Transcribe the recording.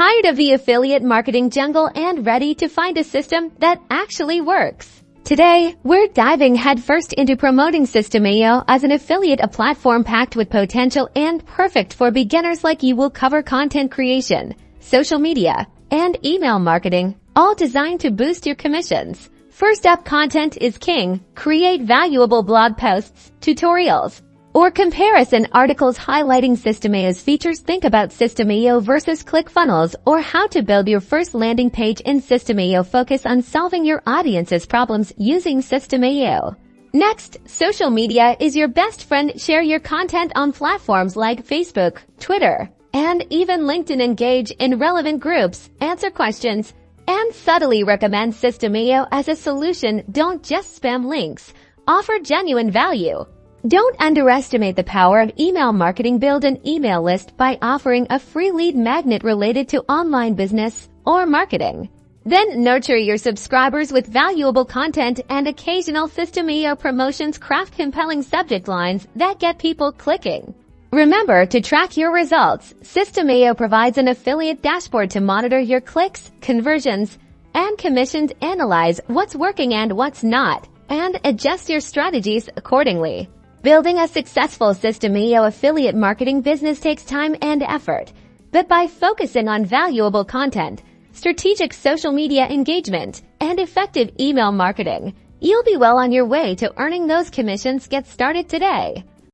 Tired of the affiliate marketing jungle and ready to find a system that actually works? Today, we're diving headfirst into promoting Systeme as an affiliate, a platform packed with potential and perfect for beginners like you. Will cover content creation, social media, and email marketing, all designed to boost your commissions. First up, content is king. Create valuable blog posts, tutorials, or comparison articles highlighting Systeme's features. Think about Systeme versus ClickFunnels or how to build your first landing page in Systeme. Focus on solving your audience's problems using Systeme. Next, social media is your best friend. Share your content on platforms like Facebook, Twitter, and even LinkedIn. Engage in relevant groups, answer questions, and subtly recommend Systeme as a solution. Don't just spam links. Offer genuine value. Don't underestimate the power of email marketing. Build an email list by offering a free lead magnet related to online business or marketing. Then nurture your subscribers with valuable content and occasional Systeme promotions. Craft compelling subject lines that get people clicking. Remember to track your results. Systeme provides an affiliate dashboard to monitor your clicks, conversions, and commissions. Analyze what's working and what's not, and adjust your strategies accordingly. Building a successful Systeme affiliate marketing business takes time and effort, but by focusing on valuable content, strategic social media engagement, and effective email marketing, you'll be well on your way to earning those commissions. Get started today.